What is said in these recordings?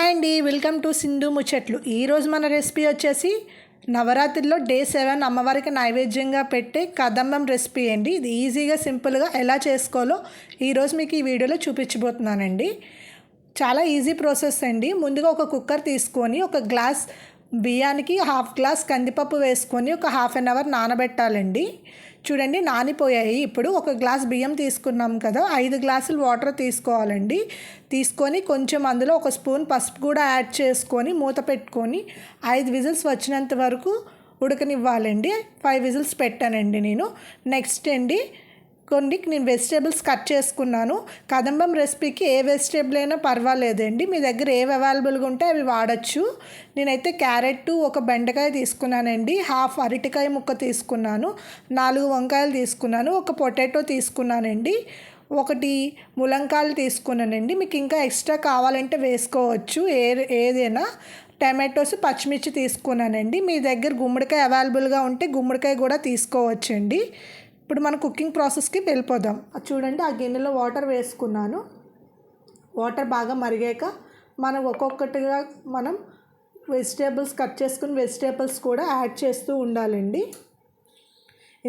Hi అండి, welcome to Sindhu ముచ్చట్లు. ఈరోజు మన రెసిపీ వచ్చేసి నవరాత్రిలో డే 7 అమ్మవారికి నైవేద్యంగా పెట్టే కదంబం రెసిపీ అండి. ఇది ఈజీగా సింపుల్గా ఎలా చేసుకోవాలో ఈరోజు మీకు ఈ వీడియోలో చూపించబోతున్నానండి. చాలా ఈజీ ప్రాసెస్ అండి. ముందుగా ఒక కుక్కర్ తీసుకొని ఒక గ్లాస్ బియ్యానికి హాఫ్ గ్లాస్ కందిపప్పు వేసుకొని ఒక హాఫ్ అన్ అవర్ నానబెట్టాలండి. చూడండి నానిపోయాయి. ఇప్పుడు ఒక గ్లాస్ బియ్యం తీసుకున్నాం కదా, 5 గ్లాసులు వాటర్ తీసుకోవాలండి. తీసుకొని కొంచెం అందులో ఒక స్పూన్ పసుపు కూడా యాడ్ చేసుకొని మూత పెట్టుకొని 5 విజిల్స్ వచ్చినంత వరకు ఉడకనివ్వాలండి. 5 విజిల్స్ పెట్టానండి నేను. నెక్స్ట్ అండి నేను వెజిటేబుల్స్ కట్ చేసుకున్నాను. కదంబం రెసిపీకి ఏ వెజిటేబుల్ అయినా పర్వాలేదండి, మీ దగ్గర ఏవి అవైలబుల్గా ఉంటే అవి వాడచ్చు. నేనైతే క్యారెట్, ఒక బెండకాయ తీసుకున్నానండి, హాఫ్ అరటికాయ ముక్క తీసుకున్నాను, 4 వంకాయలు తీసుకున్నాను, ఒక పొటాటో తీసుకున్నానండి, 1 ములంకాయలు తీసుకున్నానండి. మీకు ఇంకా ఎక్స్ట్రా కావాలంటే వేసుకోవచ్చు ఏదైనా. టమాటోస్, పచ్చిమిర్చి తీసుకున్నానండి. మీ దగ్గర గుమ్మడికాయ అవైలబుల్గా ఉంటే గుమ్మడికాయ కూడా తీసుకోవచ్చండి. ఇప్పుడు మన కుకింగ్ ప్రాసెస్కి వెళ్ళిపోదాం. చూడండి, ఆ గిన్నెలో వాటర్ వేసుకున్నాను. వాటర్ బాగా మరిగాక ఒక్కొక్కటిగా మనం వెజిటేబుల్స్ కట్ చేసుకుని వెజిటేబుల్స్ కూడా యాడ్ చేస్తూ ఉండాలండి.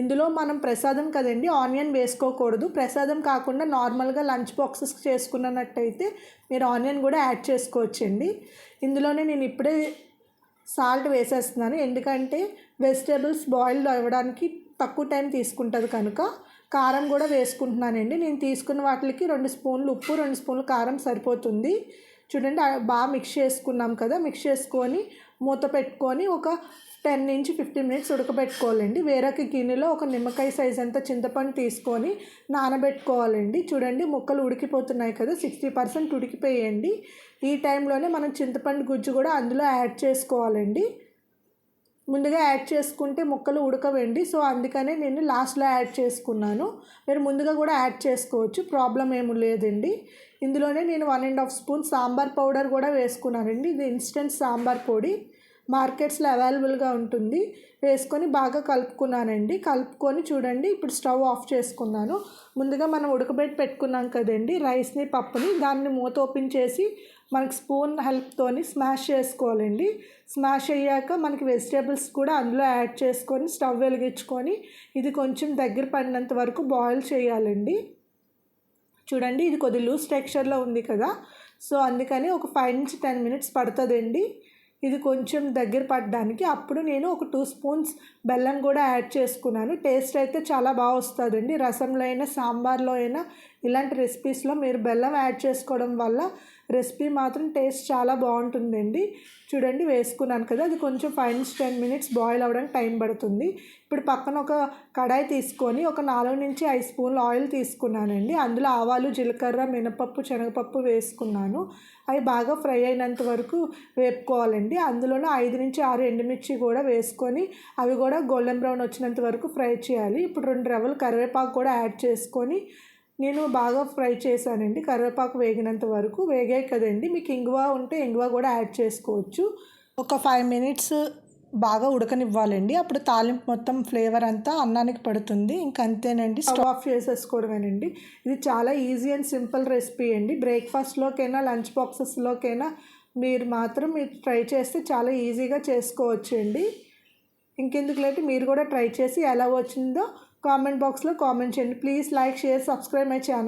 ఇందులో మనం ప్రసాదం కదండి, ఆనియన్ వేసుకోకూడదు. ప్రసాదం కాకుండా నార్మల్గా లంచ్ బాక్సెస్ చేసుకున్నట్టయితే మీరు ఆనియన్ కూడా యాడ్ చేసుకోవచ్చండి. ఇందులోనే నేను ఇప్పుడే సాల్ట్ వేసేస్తున్నాను, ఎందుకంటే వెజిటేబుల్స్ బాయిల్ అవ్వడానికి తక్కువ టైం తీసుకుంటుంది కనుక. కారం కూడా వేసుకుంటున్నానండి. నేను తీసుకున్న వాటికి 2 స్పూన్లు ఉప్పు, 2 స్పూన్లు కారం సరిపోతుంది. చూడండి, బాగా మిక్స్ చేసుకున్నాం కదా. మిక్స్ చేసుకొని మూత పెట్టుకొని ఒక 10 నుంచి 15 మినిట్స్ ఉడకబెట్టుకోవాలండి. వేరొక గిన్నెలో ఒక నిమ్మకాయ సైజ్ అంతా చింతపండు తీసుకొని నానబెట్టుకోవాలండి. చూడండి, ముక్కలు ఉడికిపోతున్నాయి కదా, 60% ఉడికిపోయండి. ఈ టైంలోనే మనం చింతపండు గుజ్జు కూడా అందులో యాడ్ చేసుకోవాలండి. ముందుగా యాడ్ చేసుకుంటే ముక్కలు ఉడకవండి, సో అందుకనే నేను లాస్ట్లో యాడ్ చేసుకున్నాను. మీరు ముందుగా కూడా యాడ్ చేసుకోవచ్చు, ప్రాబ్లం ఏమి లేదండి. ఇందులోనే నేను 1.5 స్పూన్ సాంబార్ పౌడర్ కూడా వేసుకున్నానండి. ఇది ఇన్స్టెంట్ సాంబార్ పొడి, మార్కెట్స్లో అవైలబుల్గా ఉంటుంది. వేసుకొని బాగా కలుపుకున్నానండి. కలుపుకొని చూడండి, ఇప్పుడు స్టవ్ ఆఫ్ చేసుకున్నాను. ముందుగా మనం ఉడకబెట్టి పెట్టుకున్నాం కదండి రైస్ని, పప్పుని, దాన్ని మూత ఓపెన్ చేసి మనకి స్పూన్ హెల్ప్తోని స్మాష్ చేసుకోవాలండి. స్మాష్ అయ్యాక మనకి వెజిటేబుల్స్ కూడా అందులో యాడ్ చేసుకొని స్టవ్ వెలిగించుకొని ఇది కొంచెం దగ్గర పడినంత వరకు బాయిల్ చేయాలండి. చూడండి, ఇది కొద్ది లూజ్ టెక్స్చర్లో ఉంది కదా, సో అందుకని ఒక 5 నుంచి 10 మినిట్స్ పడుతుందండి ఇది కొంచెం దగ్గర పడడానికి. అప్పుడు నేను ఒక 2 స్పూన్స్ బెల్లం కూడా యాడ్ చేసుకున్నాను. టేస్ట్ అయితే చాలా బాగా వస్తుందండి. రసంలో అయినా సాంబార్లో అయినా ఇలాంటి రెసిపీస్లో మీరు బెల్లం యాడ్ చేసుకోవడం వల్ల రెసిపీ మాత్రం టేస్ట్ చాలా బాగుంటుందండి. చూడండి, వేసుకున్నాను కదా, అది కొంచెం 5 నుంచి 10 మినిట్స్ బాయిల్ అవ్వడానికి టైం పడుతుంది. ఇప్పుడు పక్కన ఒక కడాయి తీసుకొని ఒక 4 నుంచి 5 స్పూన్లు ఆయిల్ తీసుకున్నానండి. అందులో ఆవాలు, జీలకర్ర, మినపప్పు, శనగపప్పు వేసుకున్నాను. అవి బాగా ఫ్రై అయినంత వరకు వేపుకోవాలండి. అందులోనే 5 నుంచి 6 ఎండుమిర్చి కూడా వేసుకొని అవి కూడా గోల్డెన్ బ్రౌన్ వచ్చినంత వరకు ఫ్రై చేయాలి. ఇప్పుడు 2 రెమ్మలు కరివేపాకు కూడా యాడ్ చేసుకొని నేను బాగా ఫ్రై చేశానండి. కరివేపాకు వేగినంత వరకు వేగాయి కదండి. మీకు ఇంగువ ఉంటే ఇంగువ కూడా యాడ్ చేసుకోవచ్చు. ఒక 5 మినిట్స్ బాగా ఉడకనివ్వాలండి. అప్పుడు తాలింపు మొత్తం ఫ్లేవర్ అంతా అన్నానికి పడుతుంది. ఇంకంతేనండి, స్టవ్ ఆఫ్ చేసేసుకోవడమేనండి. ఇది చాలా ఈజీ అండ్ సింపుల్ రెసిపీ అండి. బ్రేక్ఫాస్ట్లోకైనా లంచ్ బాక్సెస్లోకైనా మీరు ట్రై చేస్తే చాలా ఈజీగా చేసుకోవచ్చు అండి. ఇంకెందుకు లేట్, మీరు కూడా ట్రై చేసి ఎలా వచ్చిందో కామెంట్ బాక్స్లో కామెంట్ చేయండి. Please like, share, subscribe my channel.